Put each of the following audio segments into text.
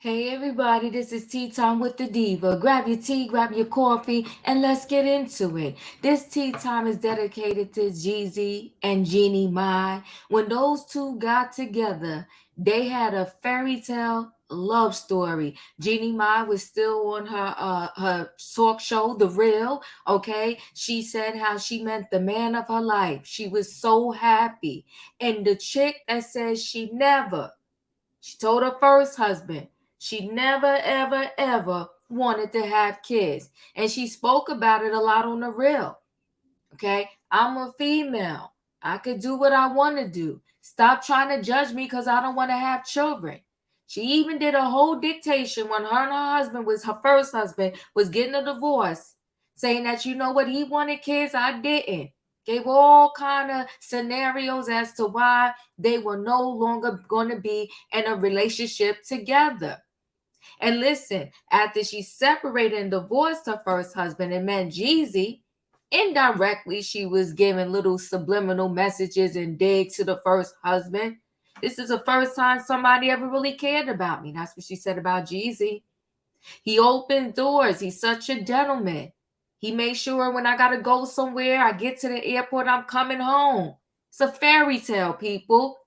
Hey everybody, this is Tea Time with the Diva. Grab your tea, grab your coffee, and let's get into it. This tea time is dedicated to Jeezy and Jeannie Mai. When those two got together, they had a fairy tale love story. Jeannie Mai was still on her talk show, The Real. Okay, she said how she met the man of her life. She was so happy, and the chick that says she told her first husband she never, ever, ever wanted to have kids. And she spoke about it a lot on the real. Okay. I'm a female. I could do what I want to do. Stop trying to judge me because I don't want to have children. She even did a whole dictation when her and her first husband, was getting a divorce, saying that you know what, he wanted kids, I didn't. Gave all kind of scenarios as to why they were no longer going to be in a relationship together. And listen, after she separated and divorced her first husband and met Jeezy, indirectly she was giving little subliminal messages and digs to the first husband. This is the first time somebody ever really cared about me. That's what she said about Jeezy. He opened doors. He's such a gentleman. He made sure when I got to go somewhere, I get to the airport, I'm coming home. It's a fairy tale, people.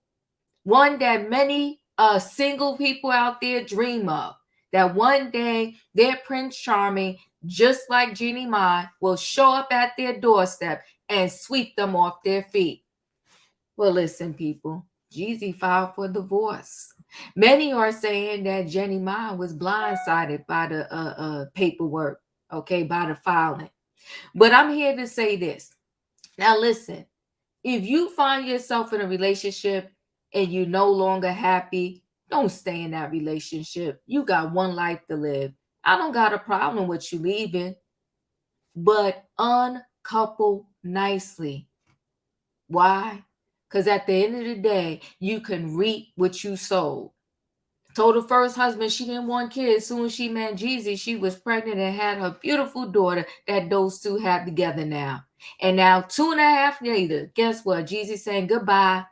One that many single people out there dream of. That one day their Prince Charming, just like Jeannie Mai, will show up at their doorstep and sweep them off their feet. Well, listen, people, Jeezy filed for divorce. Many are saying that Jeannie Mai was blindsided by the paperwork, okay, by the filing. But I'm here to say this. Now, listen, if you find yourself in a relationship and you're no longer happy, don't stay in that relationship. You got one life to live. I don't got a problem with you leaving, but uncouple nicely. Why? Because at the end of the day, you can reap what you sowed. Told her first husband she didn't want kids. Soon as she met Jeezy, she was pregnant and had her beautiful daughter that those two have together now. And now 2.5 later, guess what? Jeezy saying goodbye.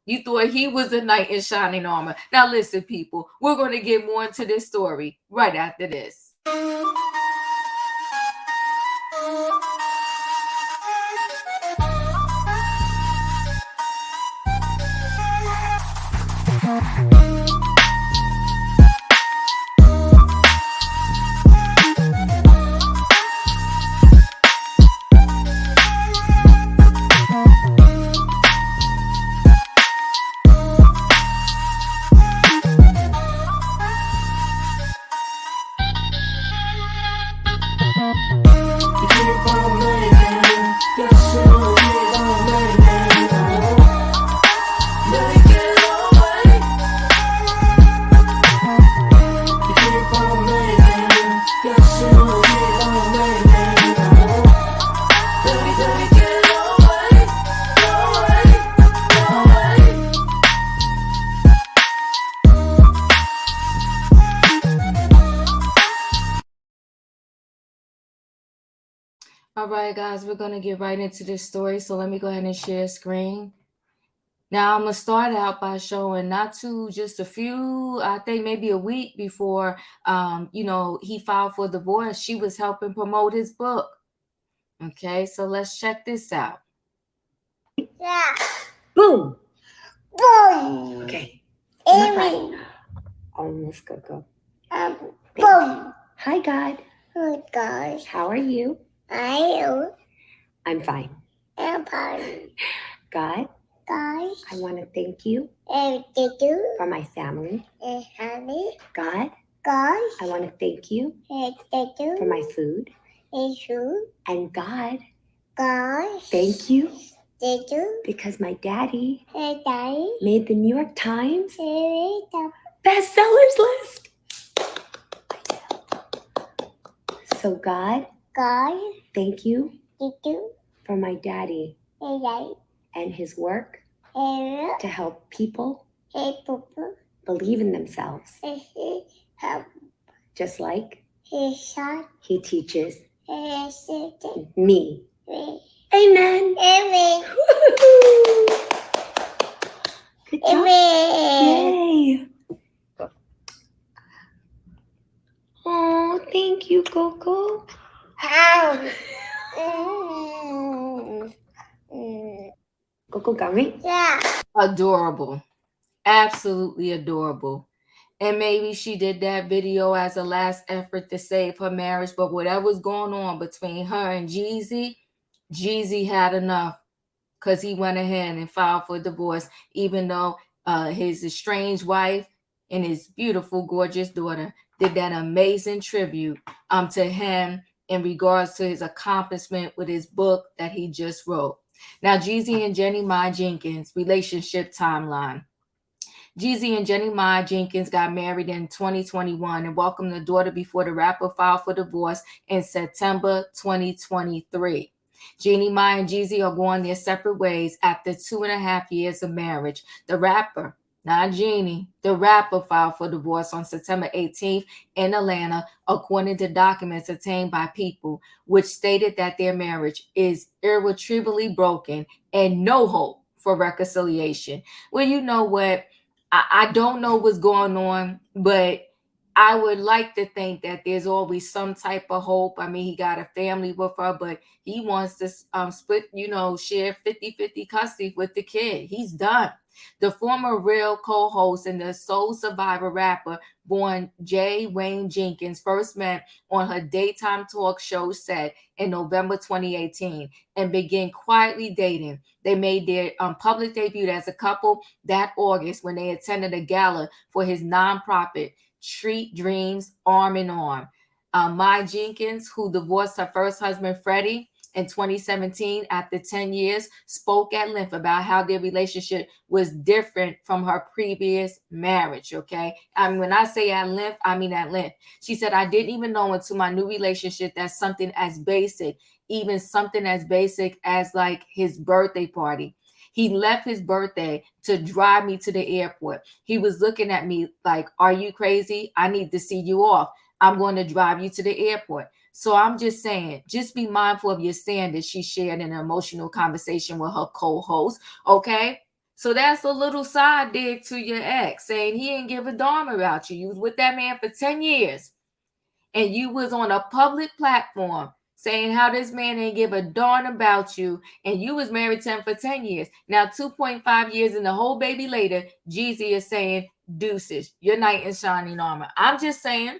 You thought he was the knight in shining armor. Now listen, people, we're going to get more into this story right after this. All right, guys, we're going to get right into this story. So let me go ahead and share screen. Now, I'm going to start out by showing just a few, I think maybe a week before, he filed for divorce, she was helping promote his book. Okay, so let's check this out. Yeah. Boom. Boom. Okay. Amy. Almost go. Boom. Hi, God. Oh gosh. How are you? I I'm fine. am fine. God, Guys. I want to thank you And did you? for my family. And honey. God, Guys. I want to thank you And did you? for my food. And you? And God, Guys. thank you Did you? because my daddy And daddy. made the New York Times And the bestsellers list. So, God, guys. thank you Did you? for my daddy And daddy. and his work And to help people papa. believe in themselves, And he help just like his son. he teaches And sister. me. Me. Amen. Amy. Good job. Amy. Yay. Thank you, Coco. How? Mm. Mm. Coco gummy? Yeah. Adorable. Absolutely adorable. And maybe she did that video as a last effort to save her marriage, but whatever's going on between her and Jeezy, Jeezy had enough because he went ahead and filed for divorce, even though his estranged wife and his beautiful, gorgeous daughter did that amazing tribute to him in regards to his accomplishment with his book that he just wrote. Now, Jeezy and Jeannie Mai Jenkins relationship timeline. Jeezy and Jeannie Mai Jenkins got married in 2021 and welcomed the daughter before the rapper filed for divorce in September 2023. Jeannie Mai and Jeezy are going their separate ways after 2.5 years of marriage. The rapper, not Jeannie, the rapper filed for divorce on September 18th in Atlanta, according to documents obtained by People, which stated that their marriage is irretrievably broken and no hope for reconciliation. Well, you know what? I don't know what's going on, but I would like to think that there's always some type of hope. I mean, he got a family with her, but he wants to split, share 50-50 custody with the kid. He's done. The former Real co-host and the Soul Survivor rapper born Jay Wayne Jenkins first met on her daytime talk show set in November 2018 and began quietly dating. They made their public debut as a couple that August when they attended a gala for his nonprofit, Street Dreams Arm in Arm. Mai Jenkins, who divorced her first husband, Freddie, in 2017 after 10 years, spoke at length about how their relationship was different from her previous marriage, okay? I mean, when I say at length, I mean at length. She said, I didn't even know into my new relationship that something as basic, even something as basic as like his birthday party. He left his birthday to drive me to the airport. He was looking at me like, are you crazy? I need to see you off. I'm going to drive you to the airport. So I'm just saying, just be mindful of your standards, she shared in an emotional conversation with her co-host. Okay. So that's a little side dig to your ex saying he didn't give a darn about you. You was with that man for 10 years and you was on a public platform saying how this man didn't give a darn about you and you was married to him for 10 years. Now 2.5 years and the whole baby later, Jeezy is saying deuces, your knight in shining armor. I'm just saying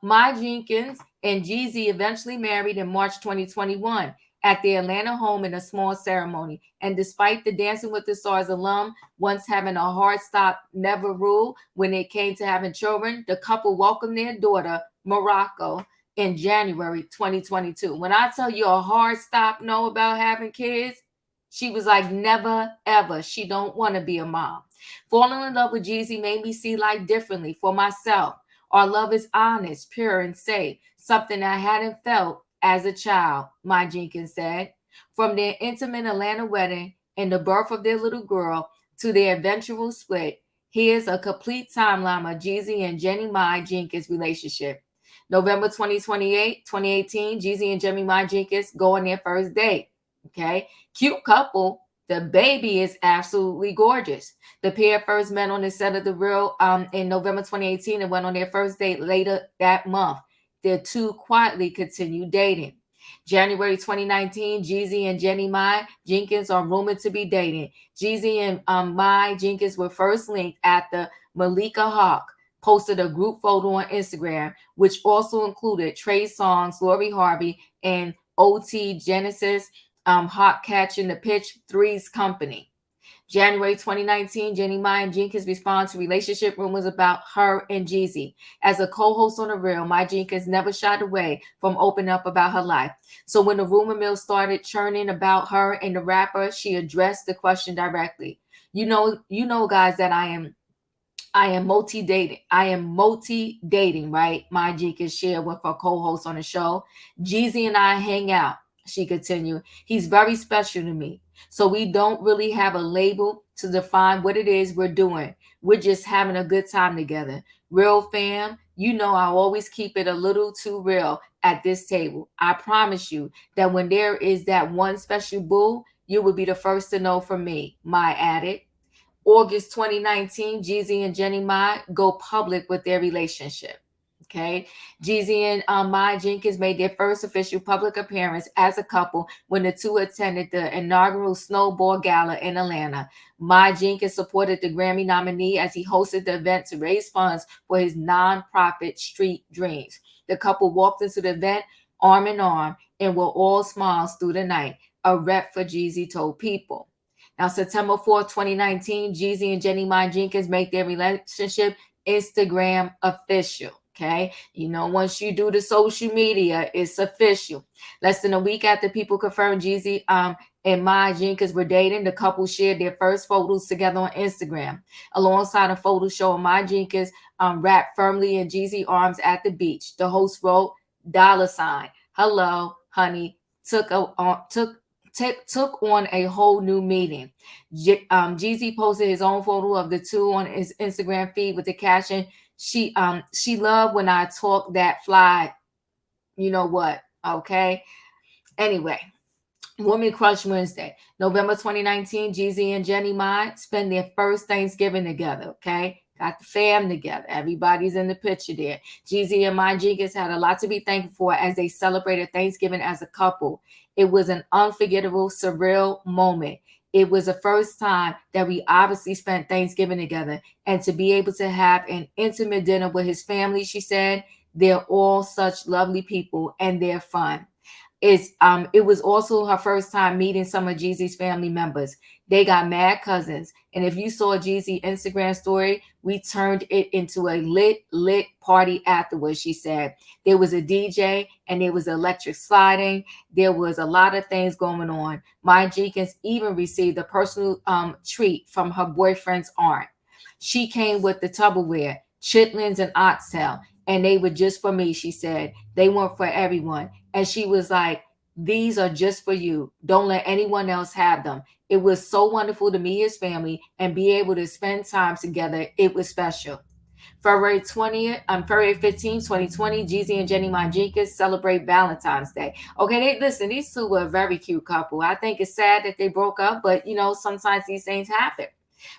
Mai Jenkins and Jeezy eventually married in March 2021 at their Atlanta home in a small ceremony. And despite the Dancing with the Stars alum once having a hard stop never rule when it came to having children, the couple welcomed their daughter, Morocco, in January 2022. When I tell you a hard stop no about having kids, she was like, never, ever. She don't want to be a mom. Falling in love with Jeezy made me see life differently for myself. Our love is honest, pure, and safe, something I hadn't felt as a child, Mai Jenkins said. From their intimate Atlanta wedding and the birth of their little girl to their eventual split, here's a complete timeline of Jeezy and Jeannie Mai Jenkins' relationship. November 2018, Jeezy and Jeannie Mai Jenkins go on their first date. Okay, cute couple. The baby is absolutely gorgeous. The pair first met on the set of The Real in November 2018 and went on their first date later that month. The two quietly continued dating. January 2019, Jeezy and Jeannie Mai Jenkins are rumored to be dating. Jeezy and Mai Jenkins were first linked after Malika Hawk posted a group photo on Instagram, which also included Trey Songz, Lori Harvey, and OT Genesis Hawk catching the pitch Three's company. January 2019, Jeannie Mai and Jenkins respond to relationship rumors about her and Jeezy. As a co-host on The Real, Mai Jenkins never shied away from opening up about her life. So when the rumor mill started churning about her and the rapper, she addressed the question directly. You know, guys, that I am multi-dating. I am multi-dating, right? Mai Jenkins shared with her co-host on the show. Jeezy and I hang out, she continued. He's very special to me. So we don't really have a label to define what it is we're doing. We're just having a good time together. Real fam, you know I always keep it a little too real at this table. I promise you that when there is that one special boo, you will be the first to know from me, Mai added. August 2019, Jeezy and Jeannie Mai go public with their relationship. Okay, Jeezy and Mai Jenkins made their first official public appearance as a couple when the two attended the inaugural Snowball Gala in Atlanta. Mai Jenkins supported the Grammy nominee as he hosted the event to raise funds for his nonprofit Street Dreams. The couple walked into the event arm in arm and were all smiles through the night, a rep for Jeezy told People. Now, September 4th, 2019, Jeezy and Jeannie Mai Jenkins make their relationship Instagram official. Okay. Once you do the social media, it's official. Less than a week after People confirmed Jeezy and Mai Jenkins were dating, the couple shared their first photos together on Instagram. Alongside a photo showing Mai Jenkins wrapped firmly in Jeezy arms at the beach. The host wrote, $, hello, honey, took on a whole new meaning. Jeezy posted his own photo of the two on his Instagram feed with the caption, she loved when I talk that fly, you know what, okay? Anyway, Woman Crush Wednesday, November 2019, Jeezy and Jeannie Mai spend their first Thanksgiving together, okay? Got the fam together. Everybody's in the picture there. Jeezy and Mai Jenkins had a lot to be thankful for as they celebrated Thanksgiving as a couple. It was an unforgettable, surreal moment. It was the first time that we obviously spent Thanksgiving together. And to be able to have an intimate dinner with his family, she said, they're all such lovely people and they're fun. It was also her first time meeting some of Jeezy's family members. They got mad cousins. And if you saw Jeezy Instagram story, we turned it into a lit party afterwards, she said. There was a DJ and there was electric sliding. There was a lot of things going on. Mai Jenkins even received a personal treat from her boyfriend's aunt. She came with the Tupperware, chitlins and oxtail, and they were just for me, she said. They weren't for everyone. And she was like, these are just for you. Don't let anyone else have them. It was so wonderful to meet his family and be able to spend time together. It was special. February 15, 2020, Jeezy and Jeannie Mai Jenkins celebrate Valentine's Day. Okay, listen, these two were a very cute couple. I think it's sad that they broke up, but sometimes these things happen.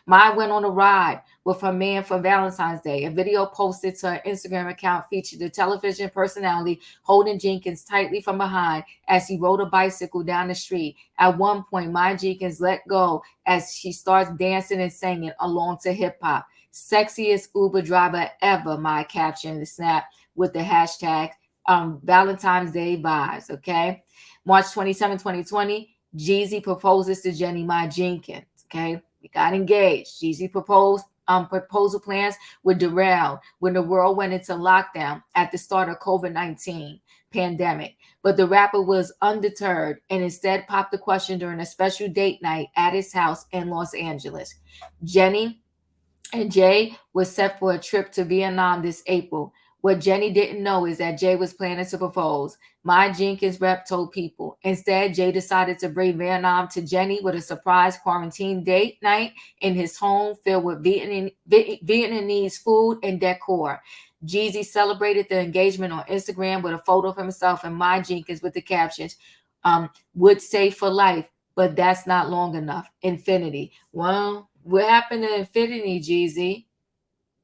Mai went on a ride with her man for Valentine's Day. A video posted to her Instagram account featured the television personality holding Jenkins tightly from behind as he rode a bicycle down the street. At one point, Mai Jenkins let go as she starts dancing and singing along to hip hop. Sexiest Uber driver ever, Mai captioned the snap with the hashtag Valentine's Day vibes. Okay. March 27, 2020, Jeezy proposes to Jeannie Mai Jenkins. Okay. We got engaged. Jeezy proposal plans were derailed when the world went into lockdown at the start of COVID-19 pandemic. But the rapper was undeterred and instead popped the question during a special date night at his house in Los Angeles. Jenny and Jay was set for a trip to Vietnam this April. What Jenny didn't know is that Jay was planning to propose. Mai Jenkins rep told People. Instead, Jay decided to bring Vietnam to Jenny with a surprise quarantine date night in his home filled with Vietnamese food and decor. Jeezy celebrated the engagement on Instagram with a photo of himself and Mai Jenkins with the captions, would say for life, but that's not long enough. Infinity. Well, what happened to Infinity, Jeezy?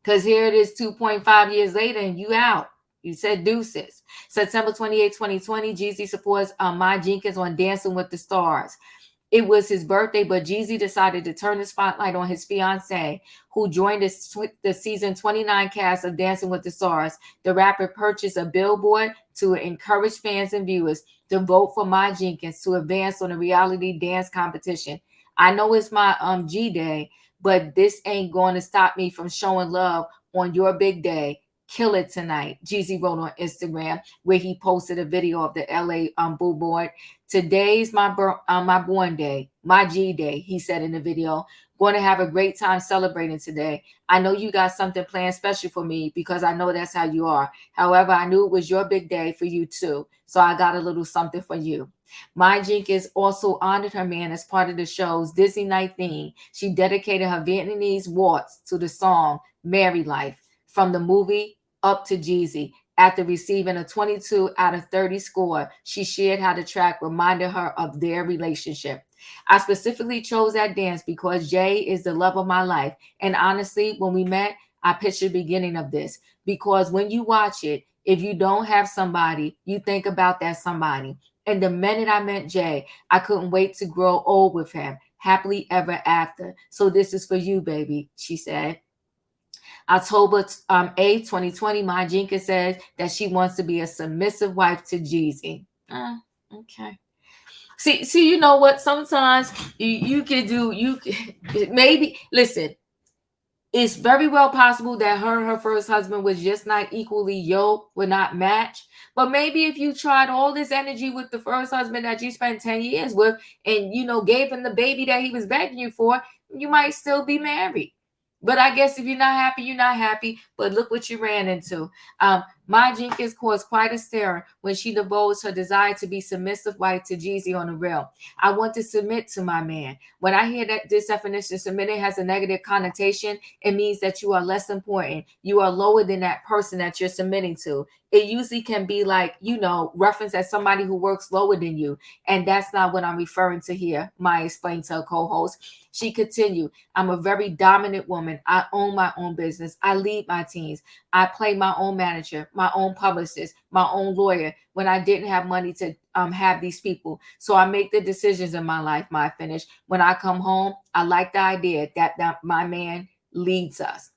Because here it is 2.5 years later and you out. You said deuces. September 28, 2020, Jeezy supports Mai Jenkins on Dancing with the Stars. It was his birthday, but Jeezy decided to turn the spotlight on his fiancée, who joined the season 29 cast of Dancing with the Stars. The rapper purchased a billboard to encourage fans and viewers to vote for Mai Jenkins to advance on the reality dance competition. I know it's my G-Day, but this ain't going to stop me from showing love on your big day. Kill it tonight, Jeezy wrote on Instagram, where he posted a video of the LA billboard. Today's my born day, my G day, he said in the video. Going to have a great time celebrating today. I know you got something planned special for me because I know that's how you are. However, I knew it was your big day for you too, so I got a little something for you. Mai Jenkins also honored her man as part of the show's Disney Night theme. She dedicated her Vietnamese waltz to the song Merry Life from the movie Up to Jeezy. After receiving a 22 out of 30 score, she shared how the track reminded her of their relationship. I specifically chose that dance because Jay is the love of my life. And honestly, when we met, I pitched the beginning of this because when you watch it, if you don't have somebody, you think about that somebody. And the minute I met Jay, I couldn't wait to grow old with him, happily ever after. So this is for you, baby, she said. October 8th, 2020, Mai Jenkins says that she wants to be a submissive wife to Jeezy. Okay. See, you know what? Sometimes you can do, maybe, listen, it's very well possible that her and her first husband was just not equally yoked, would not match. But maybe if you tried all this energy with the first husband that you spent 10 years with and, gave him the baby that he was begging you for, you might still be married. But I guess if you're not happy, you're not happy. But look what you ran into. Mai Jenkins caused quite a stir when she divulged her desire to be submissive wife to Jeezy on the real. I want to submit to my man. When I hear that this definition, submitting has a negative connotation, it means that you are less important. You are lower than that person that you're submitting to. It usually can be like, reference as somebody who works lower than you. And that's not what I'm referring to here, Maya explained to her co-host. She continued, I'm a very dominant woman. I own my own business. I lead my teams. I play my own manager, my own publicist, my own lawyer when I didn't have money to have these people. So I make the decisions in my life, my finish. When I come home, I like the idea that my man leads us.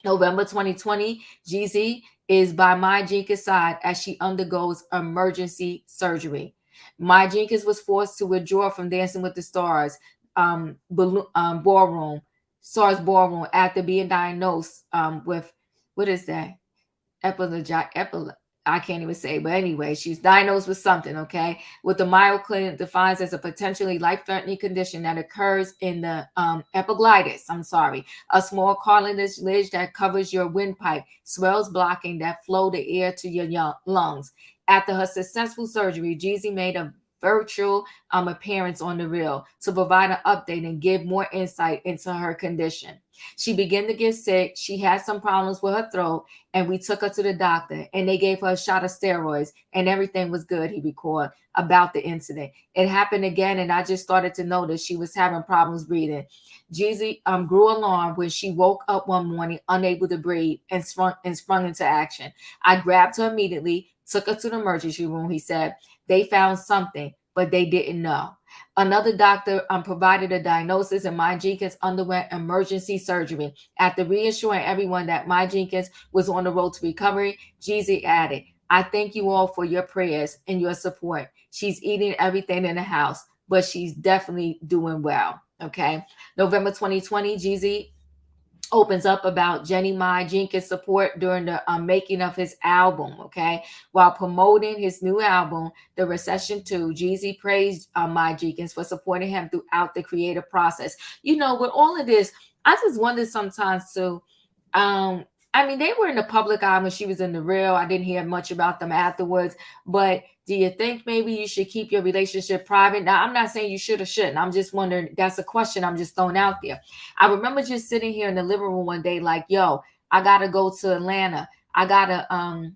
November 2020, Jeezy is by Mai Jenkins' side as she undergoes emergency surgery. Mai Jenkins was forced to withdraw from Dancing with the Stars ballroom, Stars ballroom after being diagnosed with, what is that? I can't even say, but anyway, she's diagnosed with something, okay, with the myoclinic defined as a potentially life-threatening condition that occurs in the epiglottis, a small cartilage ridge that covers your windpipe, swells blocking that flow the air to your lungs. After her successful surgery, Jeezy made a virtual appearance on the reel to provide an update and give more insight into her condition. She began to get sick. She had some problems with her throat, and we took her to the doctor, and they gave her a shot of steroids, and everything was good, he recalled about the incident. It happened again, and I just started to notice she was having problems breathing. Jeezy grew alarmed when she woke up one morning, unable to breathe, and sprung into action. I grabbed her immediately, took her to the emergency room, he said. They found something, but they didn't know. Another doctor provided a diagnosis, and Mai Jenkins underwent emergency surgery. After reassuring everyone that Mai Jenkins was on the road to recovery, Jeezy added, I thank you all for your prayers and your support. She's eating everything in the house, but she's definitely doing well. Okay. November 2020, Jeezy opens up about Jeannie Mai Jenkins' support during the making of his album, okay? While promoting his new album, The Recession 2, Jeezy praised Mai Jenkins for supporting him throughout the creative process. With all of this, I just wonder sometimes too, they were in the public eye when she was in the real. I didn't hear much about them afterwards, but do you think maybe you should keep your relationship private? Now, I'm not saying you should or shouldn't. I'm just wondering, that's a question I'm just throwing out there. I remember just sitting here in the living room one day like, yo, I got to go to Atlanta. I got to,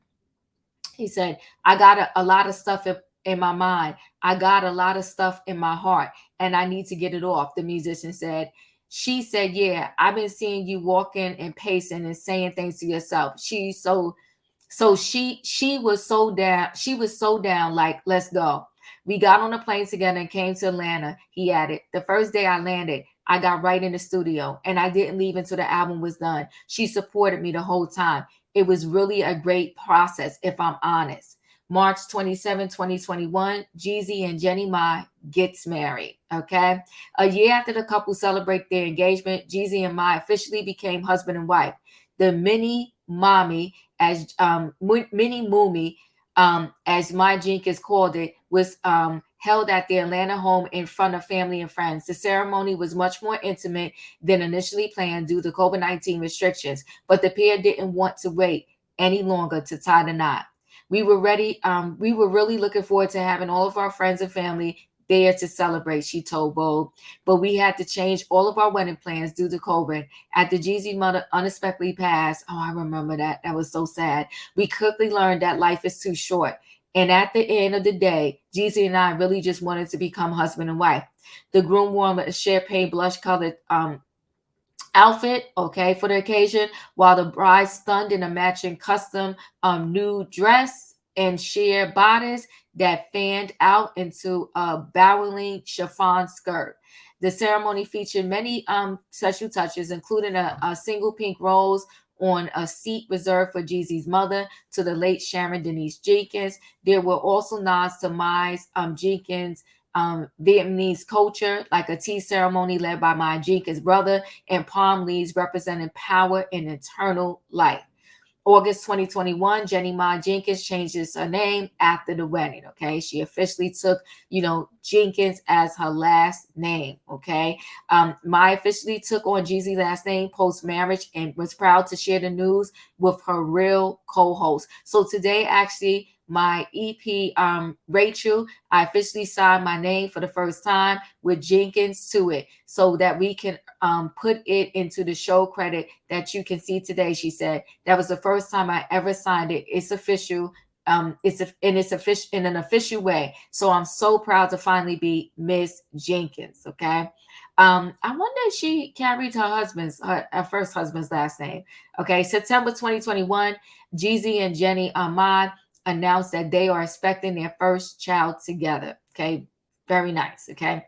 he said, I got a lot of stuff in my mind. I got a lot of stuff in my heart, and I need to get it off, the musician said. She said, yeah, I've been seeing you walking and pacing and saying things to yourself. She was so down. She was so down, like, let's go. We got on a plane together and came to Atlanta, he added. The first day I landed, I got right in the studio, and I didn't leave until the album was done. She supported me the whole time. It was really a great process, if I'm honest. March 27, 2021, Jeezy and Jeannie Mai gets married, okay? A year after the couple celebrate their engagement, Jeezy and Mai officially became husband and wife. The mini mommy, as mini Moomy, as Mai Jenkins called it, was held at their Atlanta home in front of family and friends. The ceremony was much more intimate than initially planned due to COVID-19 restrictions, but the pair didn't want to wait any longer to tie the knot. We were ready. We were really looking forward to having all of our friends and family there to celebrate, she told Vogue. But we had to change all of our wedding plans due to COVID. After Jeezy's mother unexpectedly passed, oh, I remember that. That was so sad. We quickly learned that life is too short. And at the end of the day, Jeezy and I really just wanted to become husband and wife. The groom wore a champagne blush colored outfit, okay, for the occasion, while the bride stunned in a matching custom nude dress and sheer bodice that fanned out into a bowling chiffon skirt. The ceremony featured many special touches, including a single pink rose on a seat reserved for Jeezy's mother to the late Sharon Denise Jenkins. There were also nods to Mai's Jenkins' Vietnamese culture, like a tea ceremony led by Mai Jenkins' brother, and palm leaves representing power and eternal light. August 2021, Jeannie Mai Jenkins changes her name after the wedding. Okay, she officially took, Jenkins as her last name. Okay, Mai officially took on Jeezy's last name post marriage and was proud to share the news with her real co-host. So today, actually, my EP, Rachel, I officially signed my name for the first time with Jenkins to it, so that we can put it into the show credit that you can see today. She said that was the first time I ever signed it. It's official. It's official in an official way. So I'm so proud to finally be Miss Jenkins. Okay. I wonder if she carried her first husband's last name. Okay. September 2021, Jeezy and Jeannie Mai announced that they are expecting their first child together. Okay. Very nice. Okay.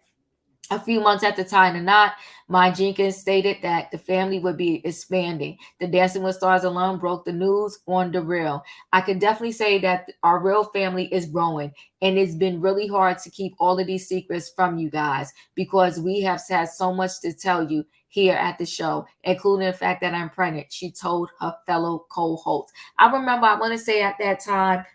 A few months after tying the knot, Mai Jenkins stated that the family would be expanding. The Dancing with Stars alum broke the news on the Real. I could definitely say that our Real family is growing, and it's been really hard to keep all of these secrets from you guys because we have had so much to tell you here at the show, including the fact that I'm pregnant. She told her fellow co-hosts. I remember, I want to say at that time,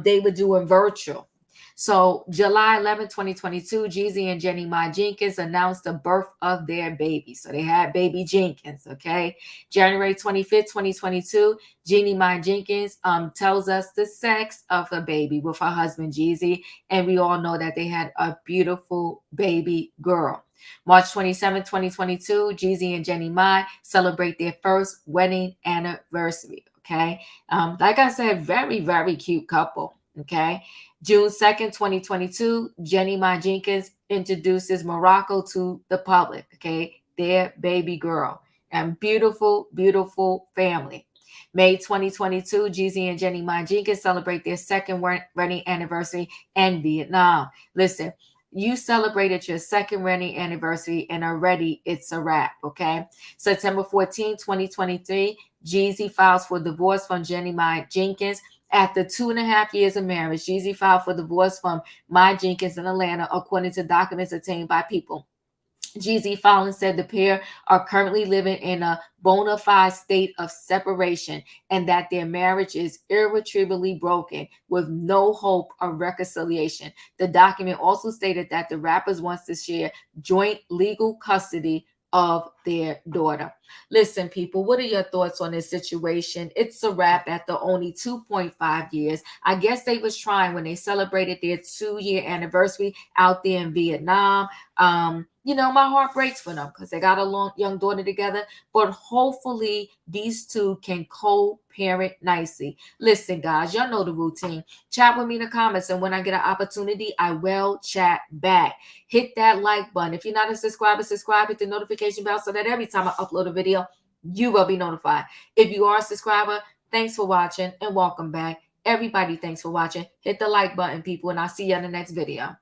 they were doing virtual. So, July 11, 2022, Jeezy and Jeannie Mai Jenkins announced the birth of their baby. So, they had baby Jenkins, okay? January 25th, 2022, Jeannie Mai Jenkins tells us the sex of her baby with her husband, Jeezy. And we all know that they had a beautiful baby girl. March 27, 2022, Jeezy and Jeannie Mai celebrate their first wedding anniversary, okay? Like I said, very, very cute couple, okay? June 2nd, 2022, Jeannie Mai Jenkins introduces Morocco to the public, okay? Their baby girl. And beautiful, beautiful family. May 2022, Jeezy and Jeannie Mai Jenkins celebrate their second wedding anniversary in Vietnam. Listen, you celebrated your second wedding anniversary and already it's a wrap, okay? September 14, 2023, Jeezy files for divorce from Jeannie Mai Jenkins. After 2.5 years of marriage, Jeezy filed for divorce from Mai Jenkins in Atlanta, according to documents obtained by People. Jeezy Fallon said the pair are currently living in a bona fide state of separation and that their marriage is irretrievably broken with no hope of reconciliation. The document also stated that the rappers wants to share joint legal custody of their daughter. Listen, people, what are your thoughts on this situation? It's a wrap after only 2.5 years. I guess they was trying when they celebrated their 2-year anniversary out there in Vietnam. My heart breaks for them because they got a young daughter together, but hopefully these two can co-parent nicely. Listen, guys, y'all know the routine. Chat with me in the comments, and when I get an opportunity, I will chat back. Hit that like button. If you're not a subscriber, subscribe, hit the notification bell so that every time I upload a video, you will be notified. If you are a subscriber, thanks for watching and welcome back. Everybody, thanks for watching. Hit the like button, people, and I'll see you in the next video.